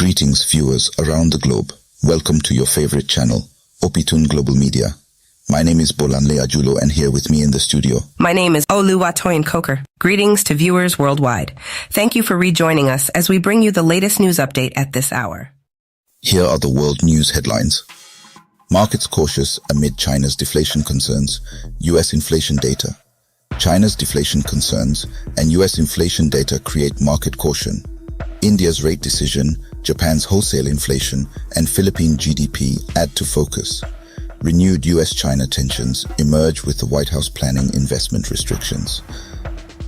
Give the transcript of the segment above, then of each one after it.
Greetings viewers around the globe. Welcome to your favorite channel, Opitun Global Media. My name is Bolanle Ajulo, and here with me in the studio, my name is Oluwatoyin Coker. Greetings to viewers worldwide. Thank you for rejoining us as we bring you the latest news update at this hour. Here are the world news headlines. Markets cautious amid China's deflation concerns, US inflation data. China's deflation concerns and US inflation data create market caution. India's rate decision, Japan's wholesale inflation, and Philippine GDP add to focus. Renewed US-China tensions emerge with the White House planning investment restrictions.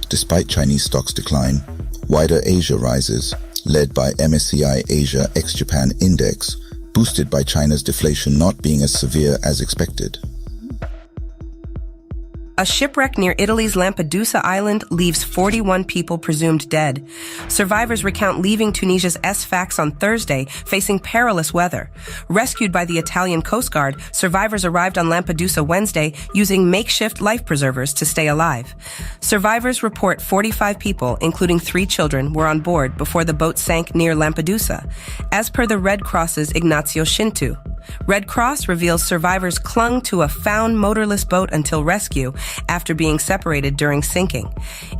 Despite Chinese stocks decline, wider Asia rises, led by MSCI Asia ex-Japan Index, boosted by China's deflation not being as severe as expected. A shipwreck near Italy's Lampedusa island leaves 41 people presumed dead. Survivors recount leaving Tunisia's Sfax on Thursday, facing perilous weather. Rescued by the Italian Coast Guard, survivors arrived on Lampedusa Wednesday using makeshift life preservers to stay alive. Survivors report 45 people, including 3 children, were on board before the boat sank near Lampedusa, as per the Red Cross's Ignacio Shintu. Red Cross reveals survivors clung to a found motorless boat until rescue after being separated during sinking.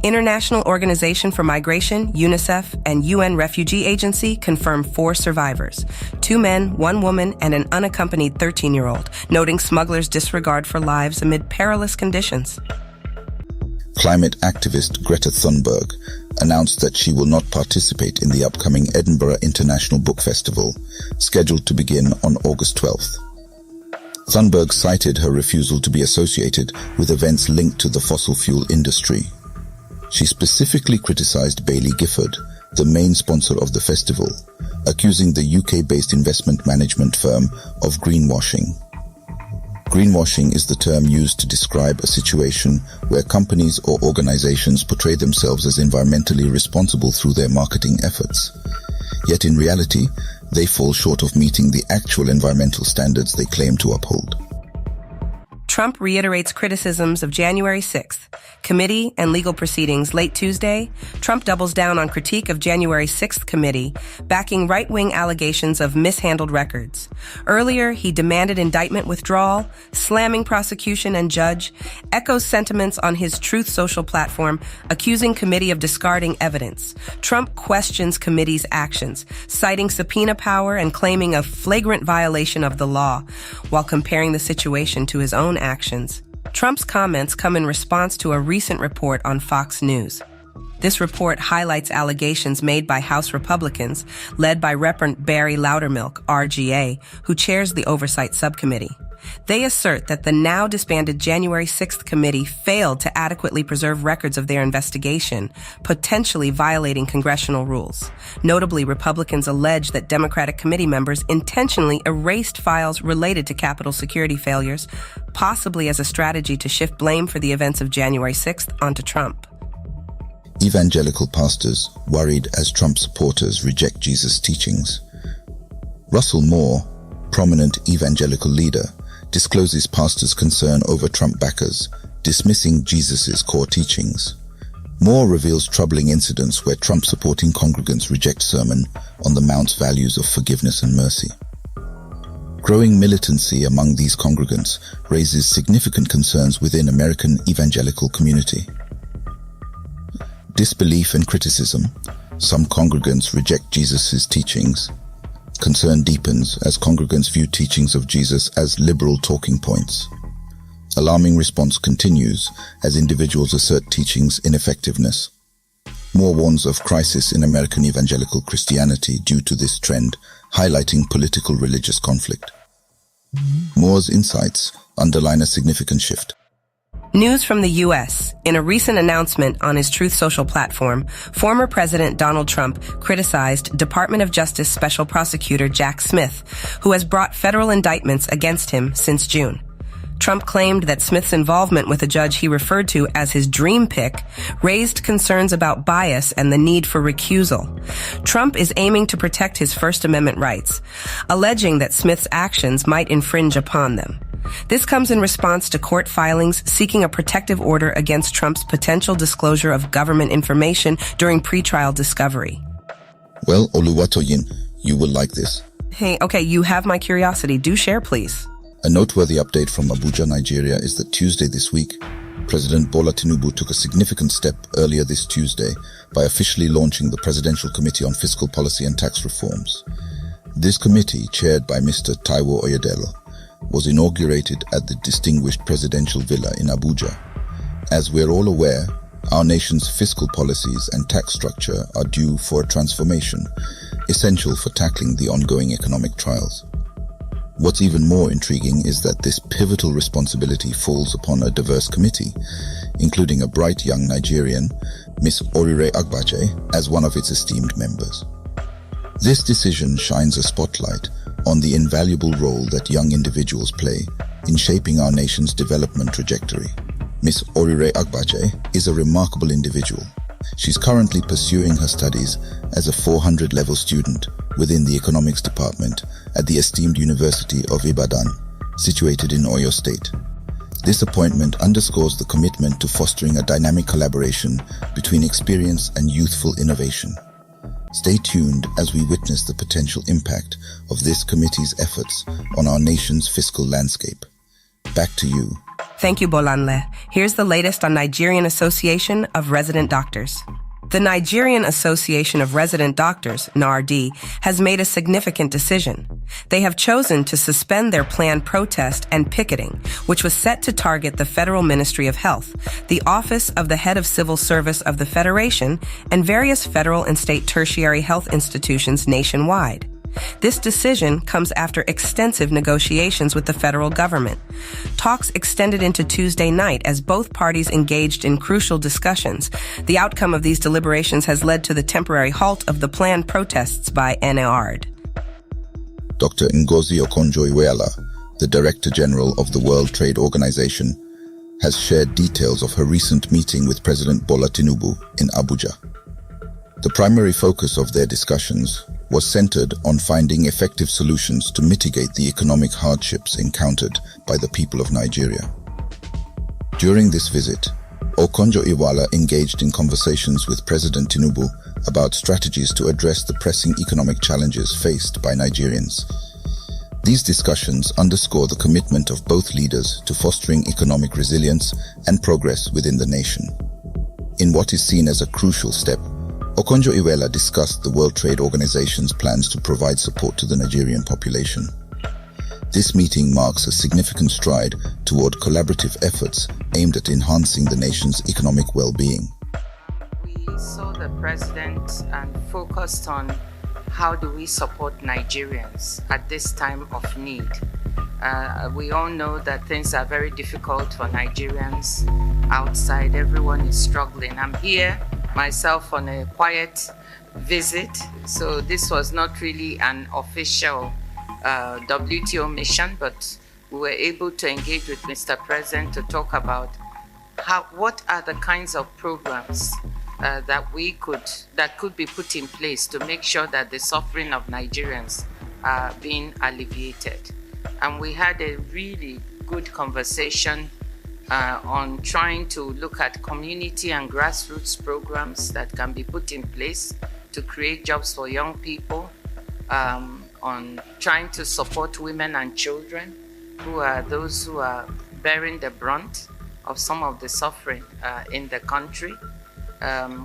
International Organization for Migration, UNICEF, and UN Refugee Agency confirm 4 survivors, 2 men, 1 woman, and an unaccompanied 13-year-old, noting smugglers' disregard for lives amid perilous conditions. Climate activist Greta Thunberg announced that she will not participate in the upcoming Edinburgh International Book Festival, scheduled to begin on August 12th. Thunberg cited her refusal to be associated with events linked to the fossil fuel industry. She specifically criticized Baillie Gifford, the main sponsor of the festival, accusing the UK-based investment management firm of greenwashing. Greenwashing is the term used to describe a situation where companies or organizations portray themselves as environmentally responsible through their marketing efforts. Yet in reality, they fall short of meeting the actual environmental standards they claim to uphold. Trump reiterates criticisms of January 6th. Committee and legal proceedings late Tuesday. Trump doubles down on critique of January 6th committee, backing right-wing allegations of mishandled records. Earlier, he demanded indictment withdrawal, slamming prosecution and judge, echoes sentiments on his Truth Social platform, accusing committee of discarding evidence. Trump questions committee's actions, citing subpoena power and claiming a flagrant violation of the law, while comparing the situation to his own actions. Trump's comments come in response to a recent report on Fox News. This report highlights allegations made by House Republicans, led by Reverend Barry Loudermilk, RGA, who chairs the Oversight Subcommittee. They assert that the now disbanded January 6th committee failed to adequately preserve records of their investigation, potentially violating congressional rules. Notably, Republicans allege that Democratic committee members intentionally erased files related to Capitol security failures, possibly as a strategy to shift blame for the events of January 6th onto Trump. Evangelical pastors worried as Trump supporters reject Jesus' teachings. Russell Moore, prominent evangelical leader, discloses pastors' concern over Trump backers, dismissing Jesus' core teachings. Moore reveals troubling incidents where Trump-supporting congregants reject Sermon on the Mount's values of forgiveness and mercy. Growing militancy among these congregants raises significant concerns within American evangelical community. Disbelief and criticism. Some congregants reject Jesus' teachings. Concern deepens as congregants view teachings of Jesus as liberal talking points. Alarming response continues as individuals assert teachings' ineffectiveness. Moore warns of crisis in American evangelical Christianity due to this trend, highlighting political religious conflict. Moore's insights underline a significant shift. News from the U.S. In a recent announcement on his Truth Social platform, former President Donald Trump criticized Department of Justice Special Prosecutor Jack Smith, who has brought federal indictments against him since June. Trump claimed that Smith's involvement with a judge he referred to as his dream pick raised concerns about bias and the need for recusal. Trump is aiming to protect his First Amendment rights, alleging that Smith's actions might infringe upon them. This comes in response to court filings seeking a protective order against Trump's potential disclosure of government information during pretrial discovery. Well, Oluwatoyin, You will like this. Hey, okay, you have my curiosity. Do share, please. A noteworthy update from Abuja, Nigeria is that Tuesday this week, President Bola Tinubu took a significant step earlier this Tuesday by officially launching the Presidential Committee on Fiscal Policy and Tax Reforms. This committee, chaired by Mr. Taiwo Oyedele, was inaugurated at the distinguished presidential villa in Abuja. As we're all aware, our nation's fiscal policies and tax structure are due for a transformation, essential for tackling the ongoing economic trials. What's even more intriguing is that this pivotal responsibility falls upon a diverse committee, including a bright young Nigerian, Ms. Orire Agbaje, as one of its esteemed members. This decision shines a spotlight on the invaluable role that young individuals play in shaping our nation's development trajectory. Ms. Orire Agbaje is a remarkable individual. She's currently pursuing her studies as a 400-level student within the economics department at the esteemed University of Ibadan, situated in Oyo State. This appointment underscores the commitment to fostering a dynamic collaboration between experience and youthful innovation. Stay tuned as we witness the potential impact of this committee's efforts on our nation's fiscal landscape. Back to you. Thank you, Bolanle. Here's the latest on Nigerian Association of Resident Doctors. The Nigerian Association of Resident Doctors, NARD, has made a significant decision. They have chosen to suspend their planned protest and picketing, which was set to target the Federal Ministry of Health, the Office of the Head of Civil Service of the Federation, and various federal and state tertiary health institutions nationwide. This decision comes after extensive negotiations with the federal government. Talks extended into Tuesday night as both parties engaged in crucial discussions. The outcome of these deliberations has led to the temporary halt of the planned protests by NARD. Dr. Ngozi Okonjo-Iweala, the Director General of the World Trade Organization, has shared details of her recent meeting with President Bola Tinubu in Abuja. The primary focus of their discussions was centered on finding effective solutions to mitigate the economic hardships encountered by the people of Nigeria. During this visit, Okonjo-Iweala engaged in conversations with President Tinubu about strategies to address the pressing economic challenges faced by Nigerians. These discussions underscore the commitment of both leaders to fostering economic resilience and progress within the nation. In what is seen as a crucial step, Okonjo-Iweala discussed the World Trade Organization's plans to provide support to the Nigerian population. This meeting marks a significant stride toward collaborative efforts aimed at enhancing the nation's economic well-being. We saw the president and focused on how do we support Nigerians at this time of need. We all know that things are very difficult for Nigerians outside. Everyone is struggling. I'm here myself on a quiet visit, so this was not really an official WTO mission, but we were able to engage with Mr. President to talk about what are the kinds of programs that could be put in place to make sure that the suffering of Nigerians are being alleviated. And we had a really good conversation on trying to look at community and grassroots programs that can be put in place to create jobs for young people, on trying to support women and children who are those who are bearing the brunt of some of the suffering in the country.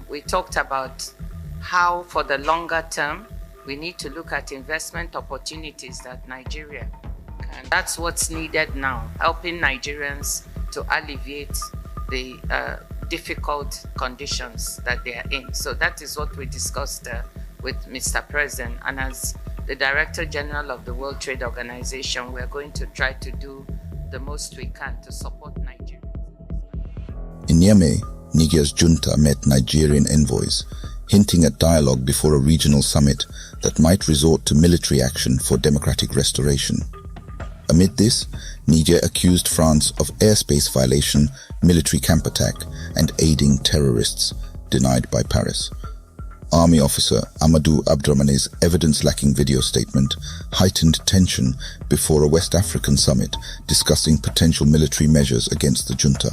We talked about how for the longer term we need to look at investment opportunities that Nigeria can. That's what's needed now, helping Nigerians to alleviate the difficult conditions that they are in. So that is what we discussed with Mr. President. And as the Director General of the World Trade Organization, we're going to try to do the most we can to support Nigeria. In Niamey, Niger's junta met Nigerian envoys, hinting at dialogue before a regional summit that might resort to military action for democratic restoration. Amid this, Niger accused France of airspace violation, military camp attack, and aiding terrorists, denied by Paris. Army officer Amadou Abdramane's evidence-lacking video statement heightened tension before a West African summit discussing potential military measures against the junta.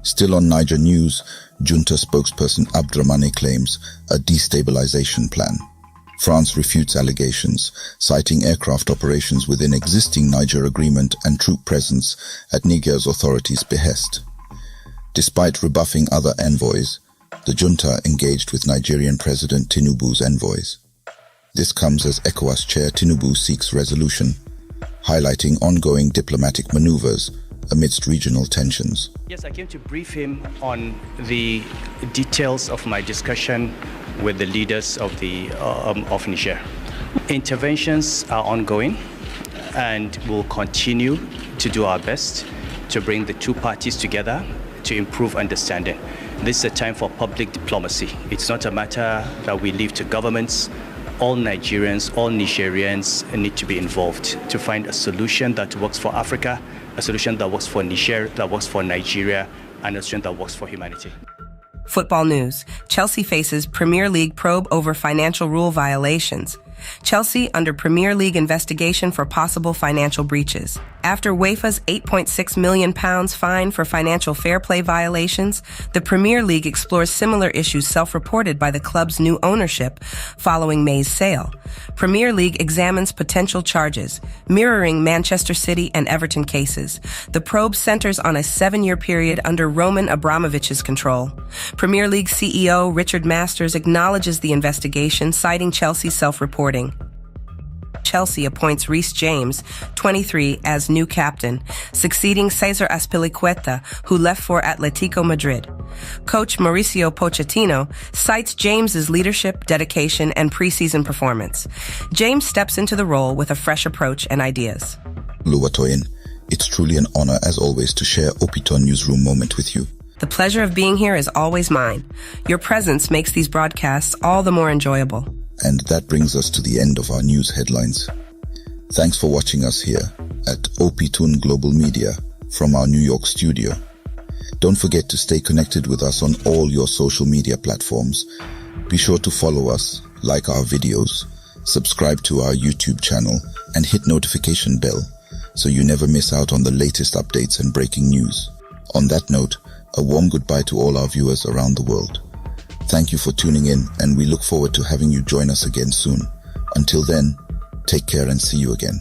Still on Niger news, junta spokesperson Abdramane claims a destabilization plan. France refutes allegations, citing aircraft operations within existing Niger agreement and troop presence at Niger's authorities' behest. Despite rebuffing other envoys, the junta engaged with Nigerian President Tinubu's envoys. This comes as ECOWAS Chair Tinubu seeks resolution, highlighting ongoing diplomatic maneuvers amidst regional tensions. Yes, I came to brief him on the details of my discussion with the leaders of Niger. Interventions are ongoing, and we'll continue to do our best to bring the two parties together to improve understanding. This is a time for public diplomacy. It's not a matter that we leave to governments. All Nigerians, all Nigerians need to be involved to find a solution that works for Africa, a solution that works for Niger, that works for Nigeria, and a solution that works for humanity. Football news. Chelsea faces Premier League probe over financial rule violations. Chelsea under Premier League investigation for possible financial breaches. After UEFA's £8.6 million fine for financial fair play violations, the Premier League explores similar issues self-reported by the club's new ownership following May's sale. Premier League examines potential charges, mirroring Manchester City and Everton cases. The probe centers on a 7-year period under Roman Abramovich's control. Premier League CEO Richard Masters acknowledges the investigation, citing Chelsea's self-reporting. Chelsea appoints Reece James, 23, as new captain, succeeding Cesar Azpilicueta, who left for Atletico Madrid. Coach Mauricio Pochettino cites James's leadership, dedication, and preseason performance. James steps into the role with a fresh approach and ideas. Luwatoyin, it's truly an honor as always to share Opito Newsroom moment with you. The pleasure of being here is always mine. Your presence makes these broadcasts all the more enjoyable. And that brings us to the end of our news headlines. Thanks for watching us here at Opitun Global Media from our New York studio. Don't forget to stay connected with us on all your social media platforms. Be sure to follow us, like our videos, subscribe to our YouTube channel, and hit notification bell so you never miss out on the latest updates and breaking news. On that note, a warm goodbye to all our viewers around the world. Thank you for tuning in, and we look forward to having you join us again soon. Until then, take care and see you again.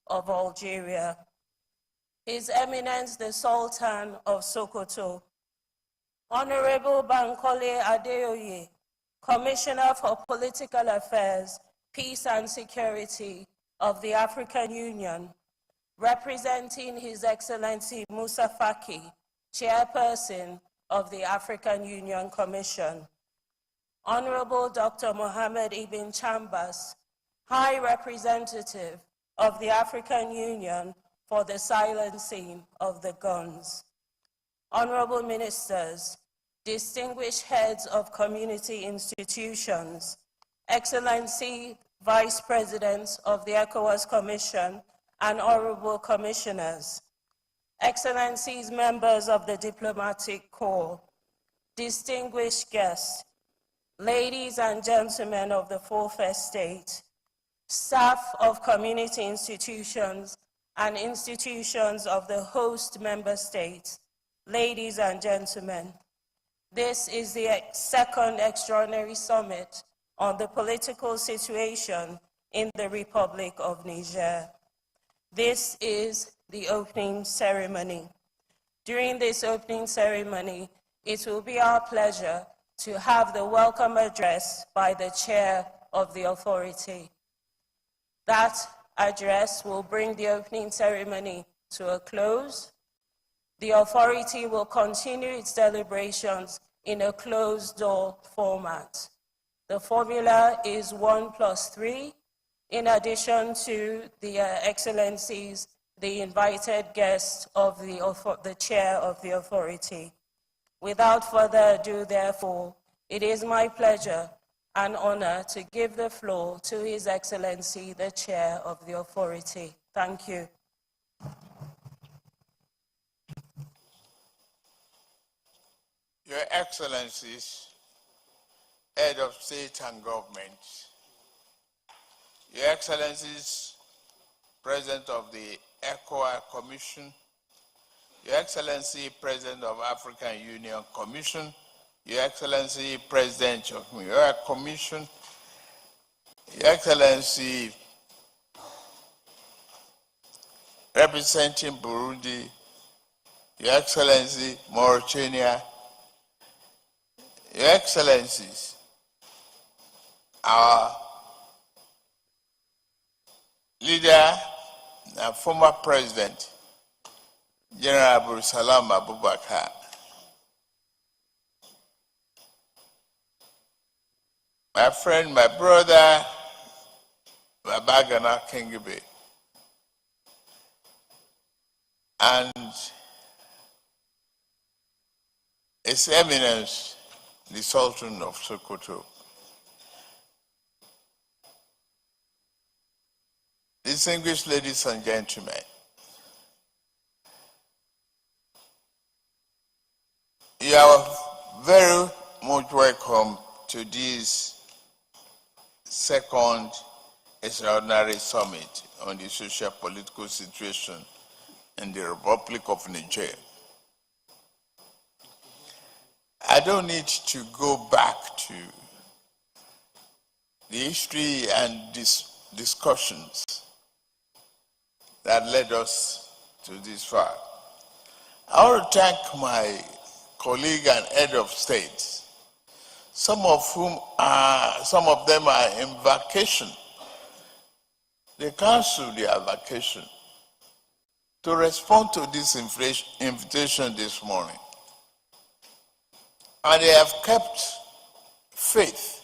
of Algeria, His Eminence the Sultan of Sokoto, Honorable Bankole Adeoye, Commissioner for Political Affairs, Peace and Security of the African Union, representing His Excellency Musa Faki, Chairperson of the African Union Commission, Honorable Dr. Mohammed Ibn Chambas, High Representative of the African Union for the silencing of the guns, Honorable Ministers, distinguished heads of community institutions, Excellency Vice Presidents of the ECOWAS Commission and Honorable Commissioners, Excellencies, members of the Diplomatic Corps, distinguished guests, ladies and gentlemen of the Fourth Estate, staff of community institutions and institutions of the host member states, ladies and gentlemen, this is the second extraordinary summit on the political situation in the Republic of Niger. This is the opening ceremony. During this opening ceremony, it will be our pleasure to have the welcome address by the chair of the authority. That address will bring the opening ceremony to a close. The authority will continue its deliberations in a closed-door format. The formula is 1+3, in addition to the excellencies, the invited guests of the chair of the authority. Without further ado, therefore, it is my pleasure and honor to give the floor to His Excellency, the chair of the authority. Thank you. Your Excellencies, Head of State and Government, Your Excellencies, President of the ECOWAS Commission, Your Excellency, President of African Union Commission, Your Excellency, President of your Commission, Your Excellency, representing Burundi, Your Excellency, Mauritania, Your Excellencies, our leader and former President, General Abdulsalam Abubakar, my friend, my brother, Babagana Kingibe, and His Eminence, the Sultan of Sokoto. Distinguished ladies and gentlemen, you are very much welcome to this second extraordinary summit on the social political situation in the Republic of Niger. I don't need to go back to the history and discussions that led us to this far. I want to thank my colleague and head of state, some of them are in vacation. They canceled their vacation to respond to this invitation this morning. And they have kept faith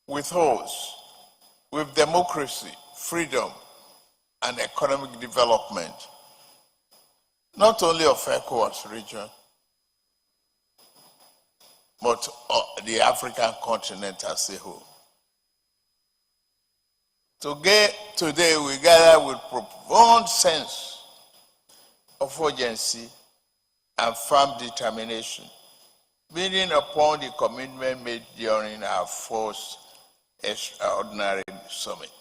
with us, with democracy, freedom, and economic development, not only of ECOWAS region, but the African continent as a whole. Today we gather with profound sense of urgency and firm determination, building upon the commitment made during our first extraordinary summit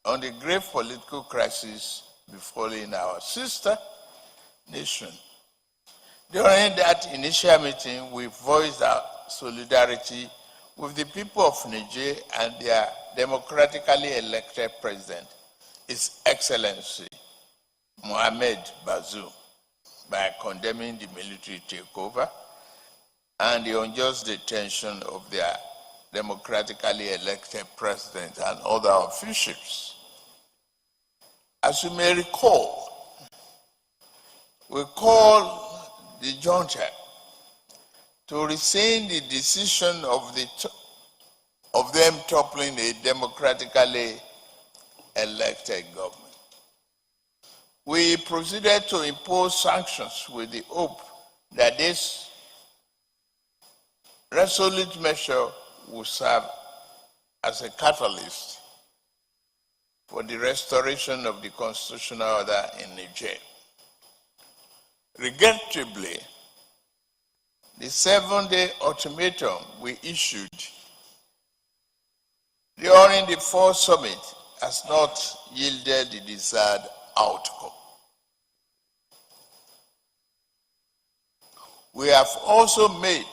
on the grave political crisis befalling our sister nation. During that initial meeting, we voiced our solidarity with the people of Niger and their democratically elected president, His Excellency Mohamed Bazoum by condemning the military takeover and the unjust detention of their democratically elected president and other officials. As you may recall, we called the junta to rescind the decision of them toppling a democratically elected government. We proceeded to impose sanctions with the hope that this resolute measure will serve as a catalyst for the restoration of the constitutional order in Niger. Regrettably, the 7-day ultimatum we issued during the fourth summit has not yielded the desired outcome. We have also made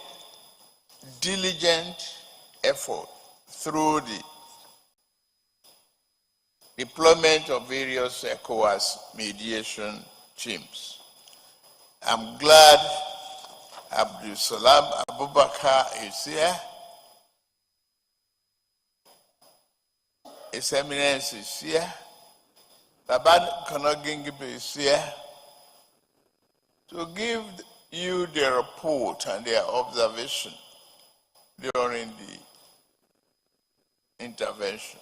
diligent effort through the deployment of various ECOWAS mediation teams. I'm glad Abdul Salam Abubakar is here. His Eminence is here. Baba Konogingibe is here to give you their report and their observation during the intervention.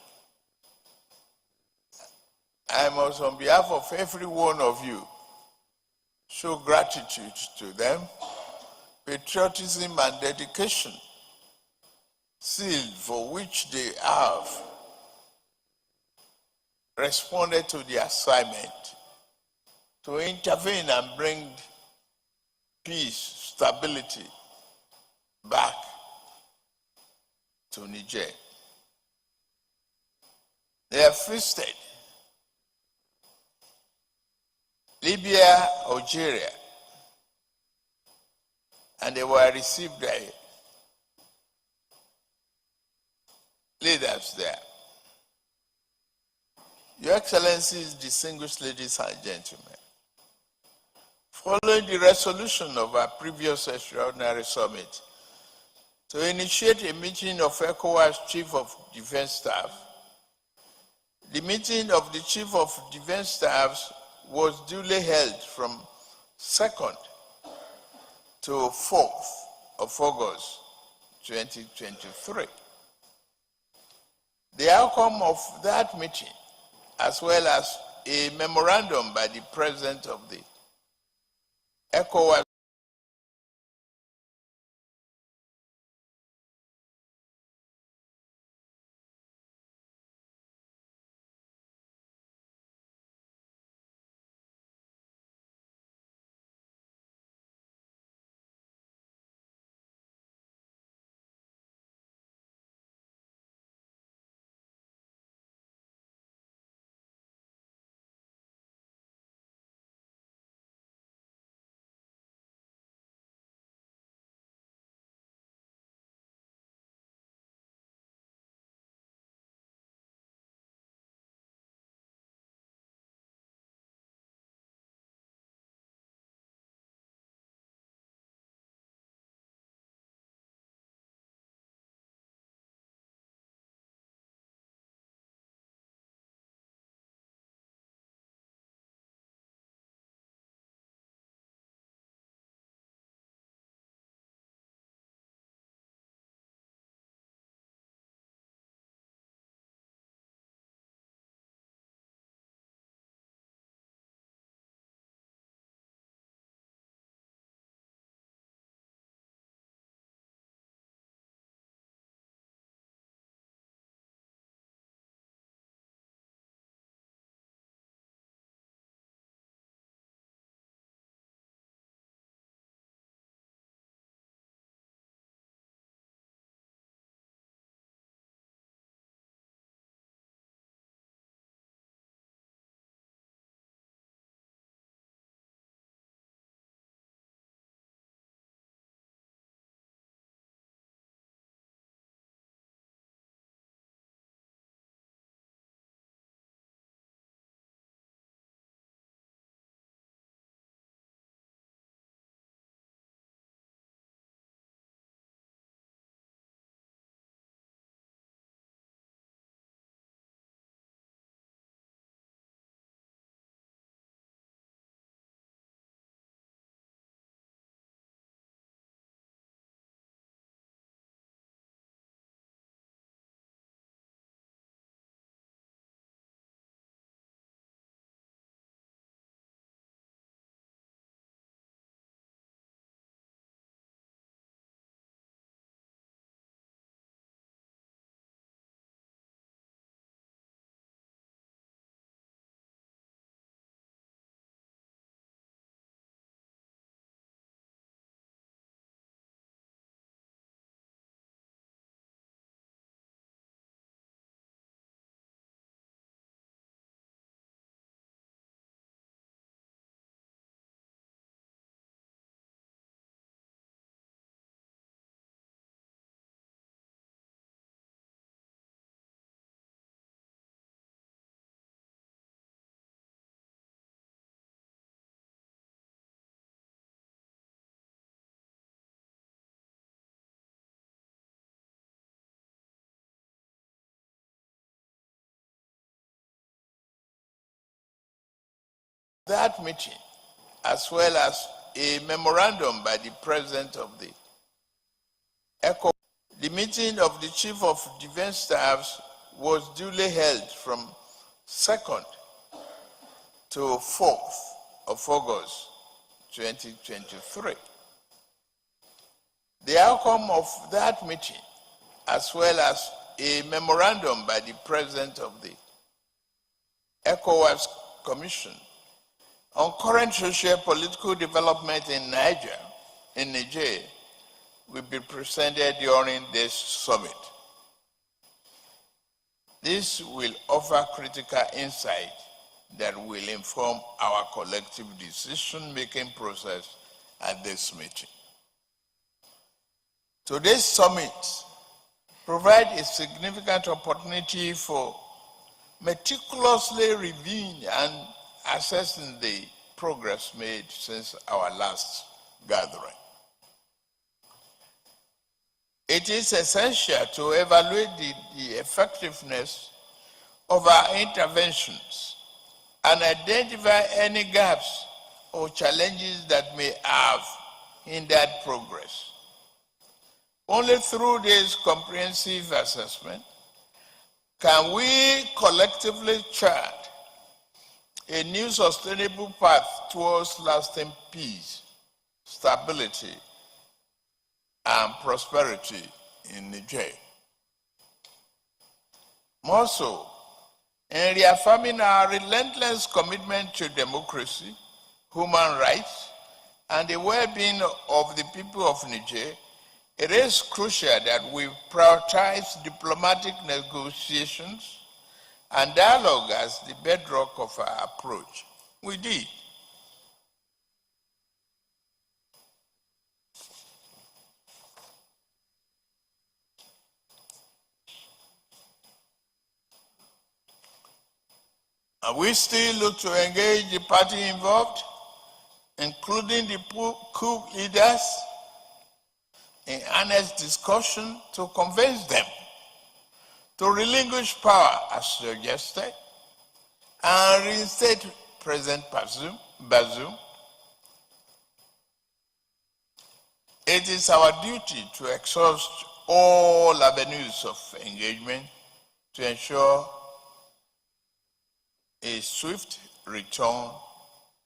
I must, on behalf of every one of you, show gratitude to them, patriotism and dedication, sealed for which they have responded to the assignment to intervene and bring peace, stability back to Niger. They have feasted Libya, Algeria, and they were received by leaders there. Your Excellencies, distinguished ladies and gentlemen, following the resolution of our previous extraordinary summit to initiate a meeting of ECOWAS Chief of Defense Staff, the meeting of the Chief of Defense Staffs was duly held from 2nd to 4th of August 2023. The outcome of that meeting, as well as a memorandum by the President of the ECOWAS that meeting, as well as a memorandum by the President of the ECOWAS. The meeting of the Chief of Defense Staffs was duly held from 2nd to 4th of August 2023. The outcome of that meeting, as well as a memorandum by the President of the ECOWAS Commission on current socio-political development in Niger, will be presented during this summit. This will offer critical insight that will inform our collective decision-making process at this meeting. Today's summit provides a significant opportunity for meticulously reviewing and assessing the progress made since our last gathering. It is essential to evaluate the effectiveness of our interventions and identify any gaps or challenges that may have hindered progress. Only through this comprehensive assessment can we collectively chart a new sustainable path towards lasting peace, stability, and prosperity in Niger. More so, in reaffirming our relentless commitment to democracy, human rights, and the well-being of the people of Niger, it is crucial that we prioritize diplomatic negotiations and dialogue as the bedrock of our approach. We did. And we still look to engage the party involved, including the coup leaders, in honest discussion to convince them to relinquish power as suggested and reinstate President Bazoum. It is our duty to exhaust all avenues of engagement to ensure a swift return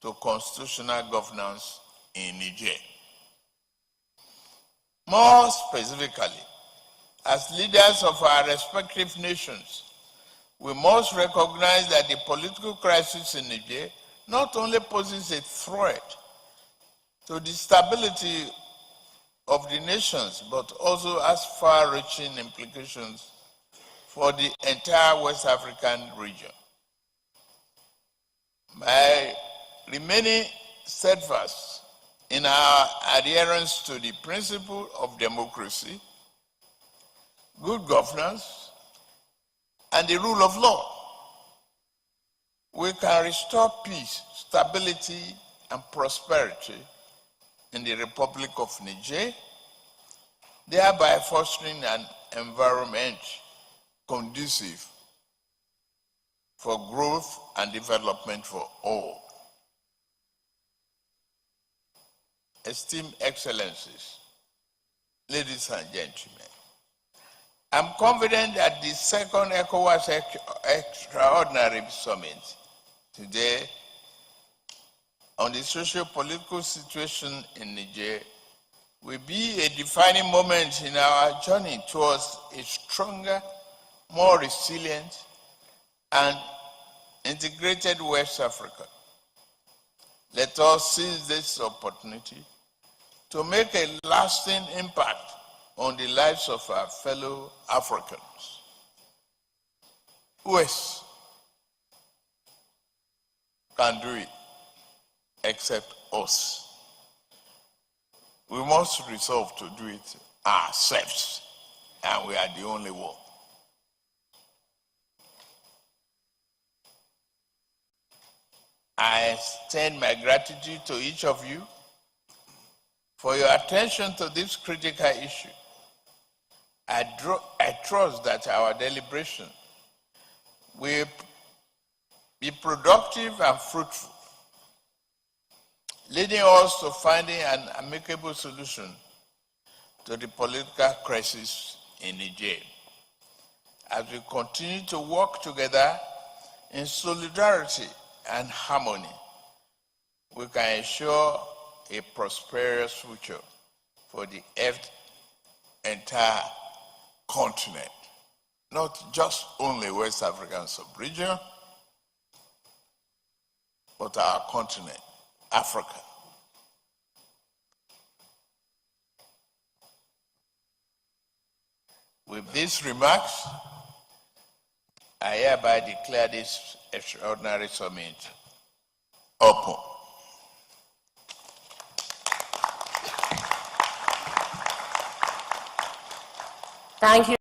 to constitutional governance in Niger. More specifically, as leaders of our respective nations, we must recognize that the political crisis in Niger not only poses a threat to the stability of the nations, but also has far-reaching implications for the entire West African region. By remaining steadfast in our adherence to the principle of democracy, good governance, and the rule of law, we can restore peace, stability, and prosperity in the Republic of Niger, thereby fostering an environment conducive for growth and development for all. Esteemed Excellencies, ladies and gentlemen, I'm confident that the second ECOWAS Extraordinary Summit today on the socio-political situation in Niger will be a defining moment in our journey towards a stronger, more resilient, and integrated West Africa. Let us seize this opportunity to make a lasting impact on the lives of our fellow Africans. Who else can do it except us? We must resolve to do it ourselves, and we are the only one. I extend my gratitude to each of you for your attention to this critical issue. I trust that our deliberation will be productive and fruitful, leading us to finding an amicable solution to the political crisis in Niger. As we continue to work together in solidarity and harmony, we can ensure a prosperous future for the entire continent, not just only West African sub-region, but our continent, Africa. With these remarks, I hereby declare this extraordinary summit open. Thank you.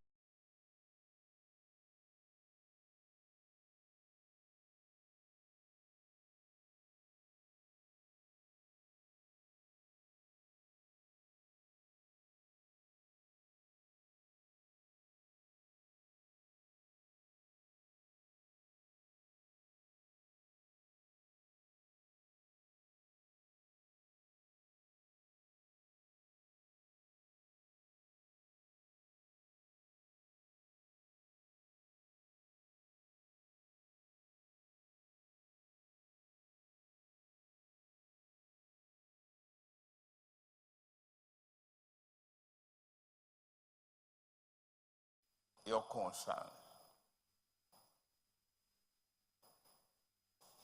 Your concern.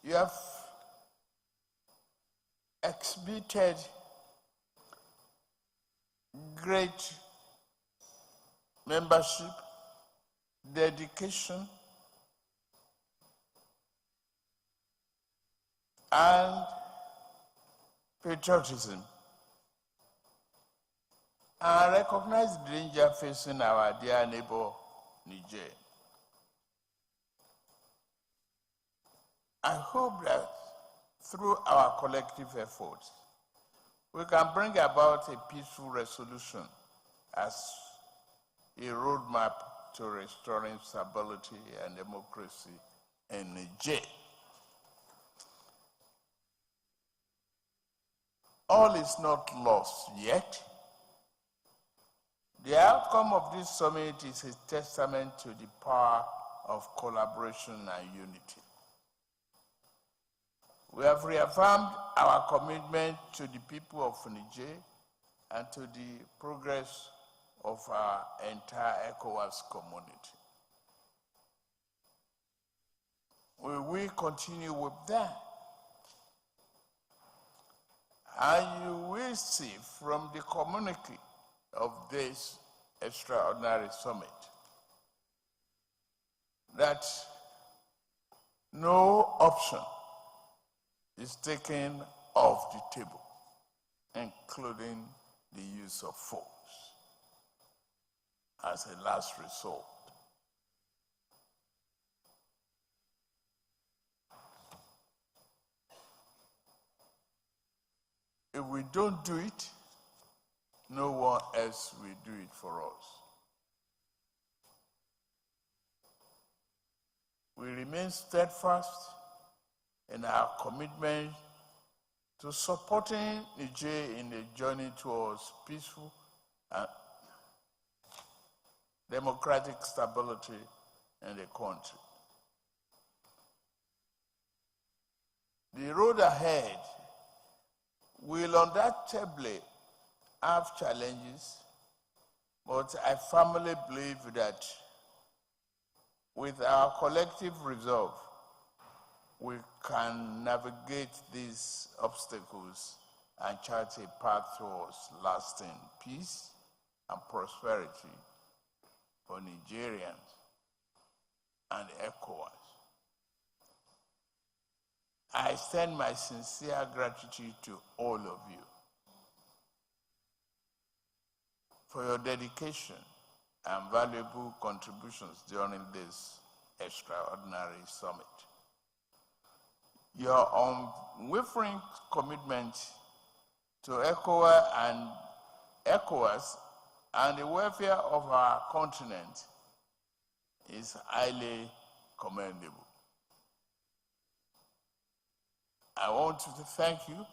You have exhibited great membership, dedication, and patriotism, and recognize the danger facing our dear neighbor, Niger. I hope that through our collective efforts, we can bring about a peaceful resolution as a roadmap to restoring stability and democracy in Niger. All is not lost yet. The outcome of this summit is a testament to the power of collaboration and unity. We have reaffirmed our commitment to the people of Niger and to the progress of our entire ECOWAS community. We will continue with that. And you will see from the communique of this extraordinary summit that no option is taken off the table, including the use of force as a last resort. If we don't do it, no one else will do it for us. We remain steadfast in our commitment to supporting Niger in the journey towards peaceful and democratic stability in the country. The road ahead will undoubtedly have challenges, but I firmly believe that with our collective resolve, we can navigate these obstacles and chart a path towards lasting peace and prosperity for Nigerians and ECOWAS. I extend my sincere gratitude to all of you for your dedication and valuable contributions during this extraordinary summit. Your unwavering commitment to ECOWAS and the welfare of our continent is highly commendable. I want to thank you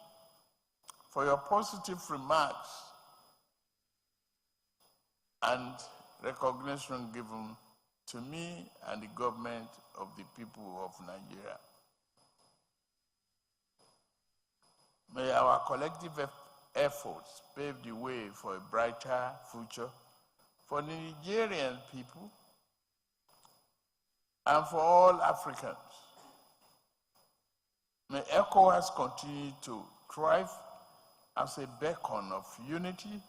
for your positive remarks and recognition given to me and the government of the people of Nigeria. May our collective efforts pave the way for a brighter future for the Nigerian people and for all Africans. May ECOWAS continue to thrive as a beacon of unity,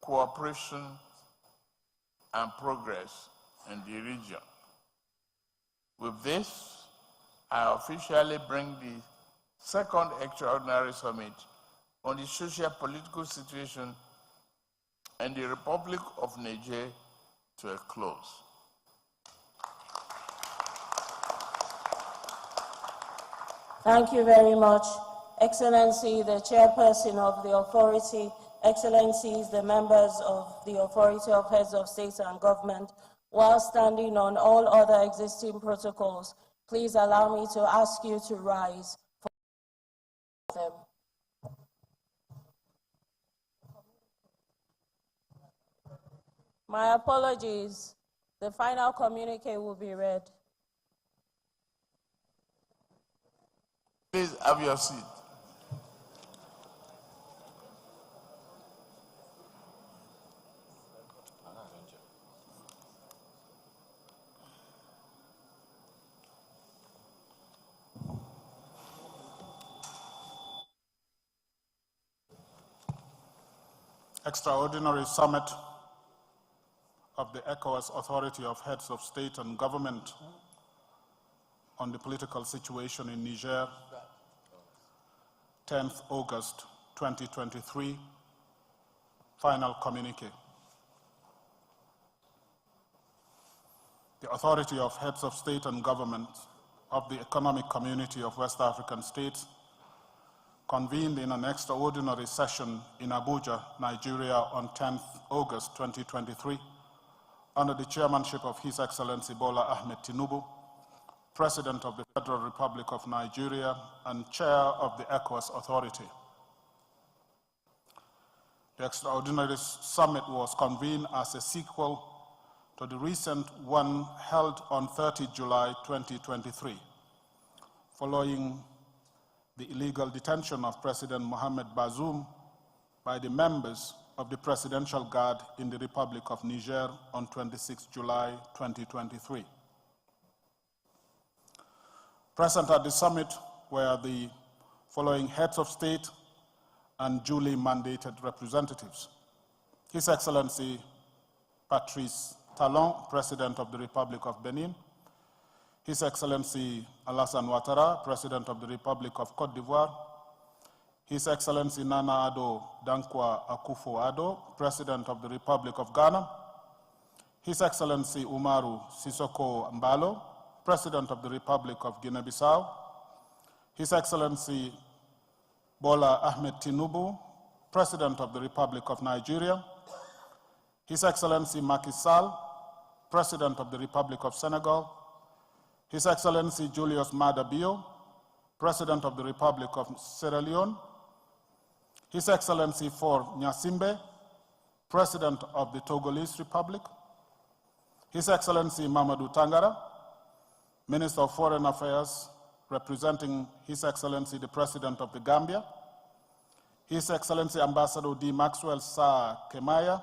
cooperation, and progress in the region. With this, I officially bring the second extraordinary summit on the socio-political situation in the Republic of Niger to a close. Thank you very much. Excellency, the Chairperson of the Authority, Excellencies, the members of the Authority of Heads of State and Government, while standing on all other existing protocols, please allow me to ask you to rise for them. My apologies. The final communique will be read. Please have your seat. Extraordinary Summit of the ECOWAS Authority of Heads of State and Government on the political situation in Niger, 10th August 2023, final communique. The Authority of Heads of State and Government of the Economic Community of West African States convened in an extraordinary session in Abuja, Nigeria on 10th August 2023 under the chairmanship of His Excellency Bola Ahmed Tinubu, President of the Federal Republic of Nigeria and Chair of the ECOWAS Authority. The extraordinary summit was convened as a sequel to the recent one held on 30 July 2023, following the illegal detention of President Mohamed Bazoum by the members of the Presidential Guard in the Republic of Niger on 26 July 2023. Present at the summit were the following heads of state and duly mandated representatives: His Excellency Patrice Talon, President of the Republic of Benin; His Excellency Alassane Ouattara, President of the Republic of Côte d'Ivoire; His Excellency Nana Addo Dankwa Akufo-Addo, President of the Republic of Ghana; His Excellency Umaru Sissoko Mbalo, President of the Republic of Guinea-Bissau; His Excellency Bola Ahmed Tinubu, President of the Republic of Nigeria; His Excellency Macky Sall, President of the Republic of Senegal; His Excellency Julius Maada Bio, President of the Republic of Sierra Leone; His Excellency Faure Gnassingbé, President of the Togolese Republic; His Excellency Mamadou Tangara, Minister of Foreign Affairs, representing His Excellency the President of the Gambia; His Excellency Ambassador D. Maxwell Sarr Kemaya,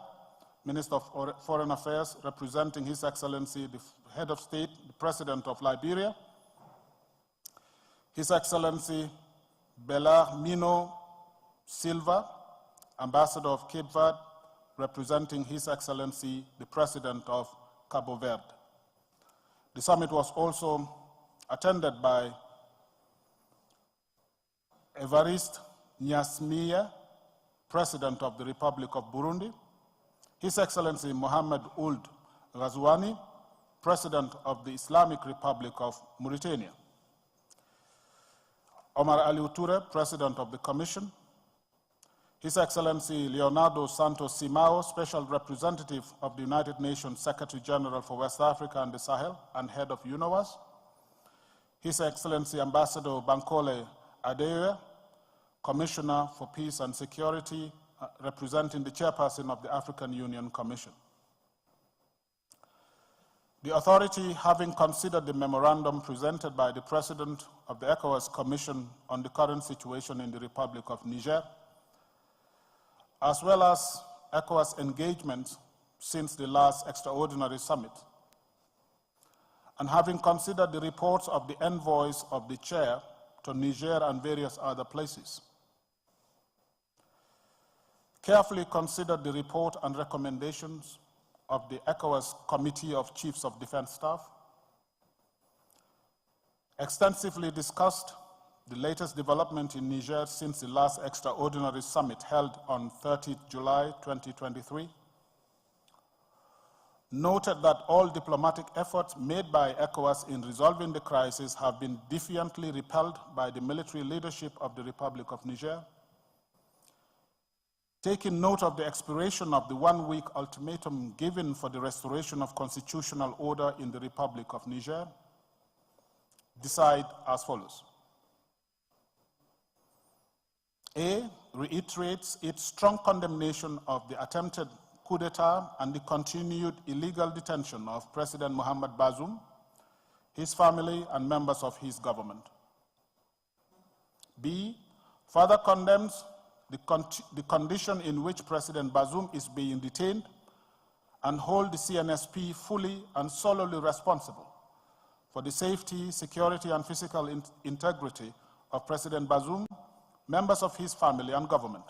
Minister of Foreign Affairs, representing His Excellency the Head of State, the President of Liberia; His Excellency Belarmino Silva, Ambassador of Cape Verde, representing His Excellency the President of Cabo Verde. The summit was also attended by Evariste Gnassingbé, President of the Republic of Burundi; His Excellency Mohamed Ould Ghazouani, President of the Islamic Republic of Mauritania; Omar Aliou Touré, President of the Commission; His Excellency Leonardo Santos Simao, Special Representative of the United Nations Secretary General for West Africa and the Sahel and Head of ECOWAS; His Excellency Ambassador Bankole Adeoye, Commissioner for Peace and Security, representing the chairperson of the African Union Commission. The authority, having considered the memorandum presented by the President of the ECOWAS Commission on the current situation in the Republic of Niger, as well as ECOWAS engagement since the last extraordinary summit, and having considered the reports of the envoys of the chair to Niger and various other places, carefully considered the report and recommendations of the ECOWAS Committee of Chiefs of Defense Staff, extensively discussed the latest development in Niger since the last extraordinary summit held on 30 July 2023, noted that all diplomatic efforts made by ECOWAS in resolving the crisis have been defiantly repelled by the military leadership of the Republic of Niger, taking note of the expiration of the one-week ultimatum given for the restoration of constitutional order in the Republic of Niger, decide as follows. A, reiterates its strong condemnation of the attempted coup d'etat and the continued illegal detention of President Mohamed Bazoum, his family, and members of his government. B, further condemns the condition in which President Bazoum is being detained and hold the CNSP fully and solely responsible for the safety, security, and physical integrity of President Bazoum, members of his family, and government.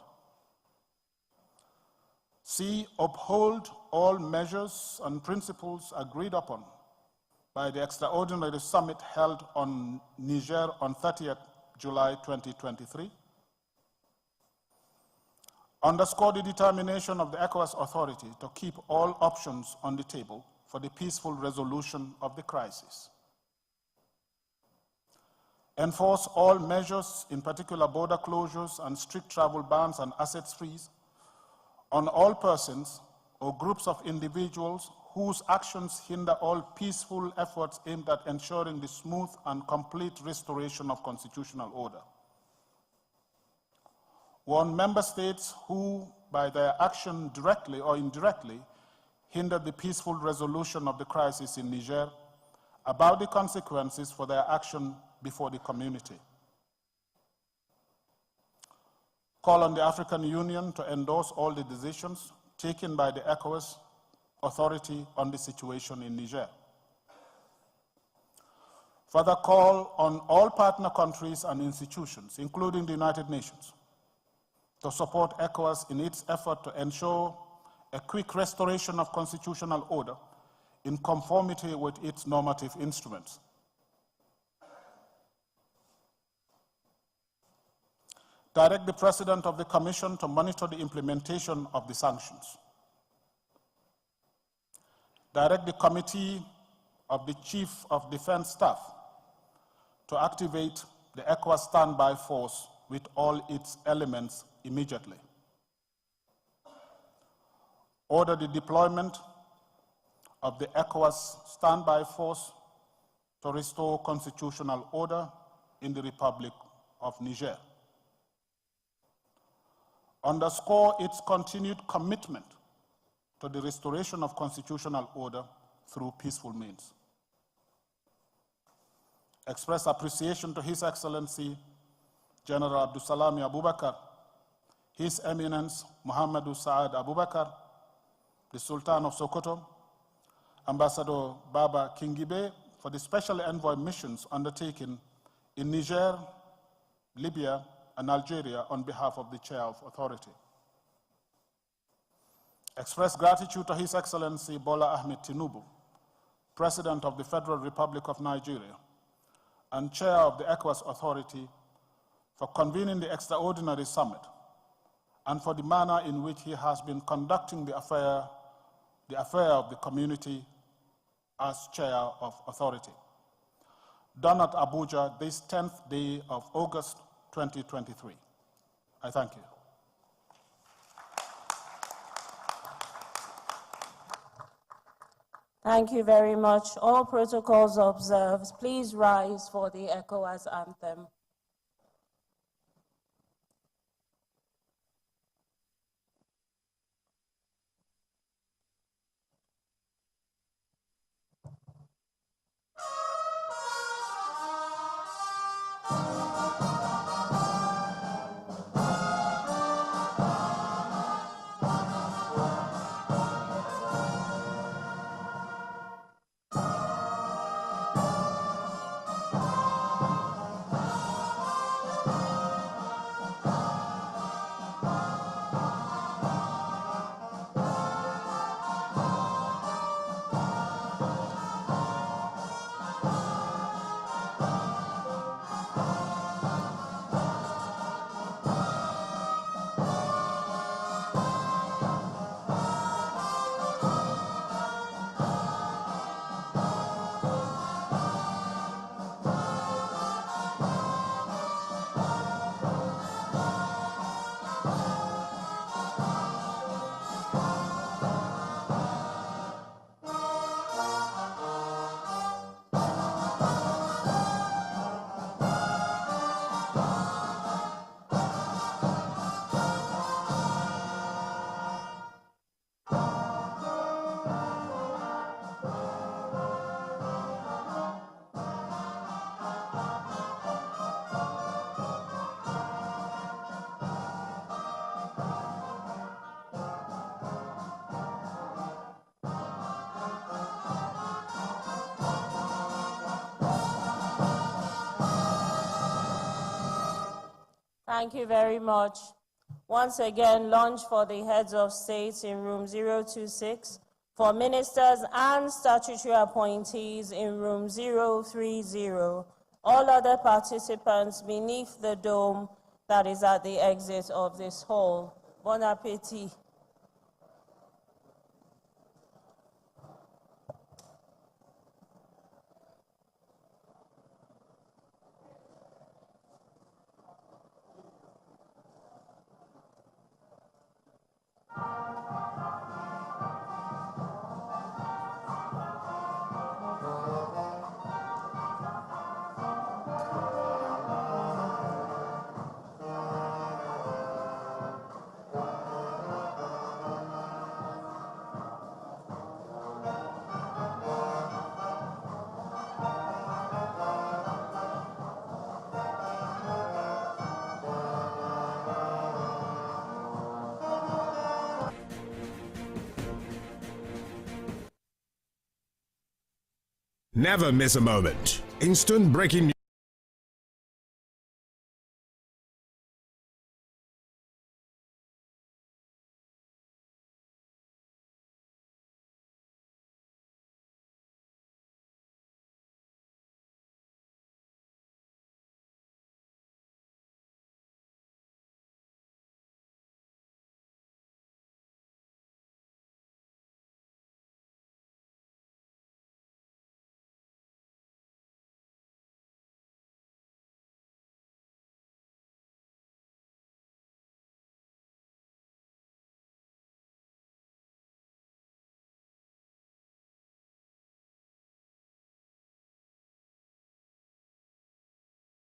C, uphold all measures and principles agreed upon by the extraordinary summit held on Niger on 30th July 2023. Underscore the determination of the ECOWAS authority to keep all options on the table for the peaceful resolution of the crisis. Enforce all measures, in particular border closures and strict travel bans and assets freeze, on all persons or groups of individuals whose actions hinder all peaceful efforts aimed at ensuring the smooth and complete restoration of constitutional order. Warn member states who, by their action directly or indirectly, hindered the peaceful resolution of the crisis in Niger, about the consequences for their action before the community. Call on the African Union to endorse all the decisions taken by the ECOWAS authority on the situation in Niger. Further call on all partner countries and institutions, including the United Nations, to support ECOWAS in its effort to ensure a quick restoration of constitutional order in conformity with its normative instruments. Direct the President of the Commission to monitor the implementation of the sanctions. Direct the Committee of the Chief of Defense Staff to activate the ECOWAS standby force with all its elements immediately. Order the deployment of the ECOWAS standby force to restore constitutional order in the Republic of Niger. Underscore its continued commitment to the restoration of constitutional order through peaceful means. Express appreciation to His Excellency General Abdulsalami Abubakar, His Eminence Muhammadu Saad Abubakar, the Sultan of Sokoto, Ambassador Baba Kingibe, for the special envoy missions undertaken in Niger, Libya, and Algeria on behalf of the Chair of Authority. Express gratitude to His Excellency Bola Ahmed Tinubu, President of the Federal Republic of Nigeria, and Chair of the ECOWAS Authority, for convening the extraordinary summit and for the manner in which he has been conducting the affair of the community as Chair of Authority. Done at Abuja this 10th day of August 2023. I thank you. Thank you very much. All protocols observed. Please rise for the ECOWAS anthem. Thank you very much. Once again, lunch for the heads of states in room 026, for ministers and statutory appointees in room 030. All other participants beneath the dome that is at the exit of this hall. Bon appetit. Never miss a moment. Instant breaking news.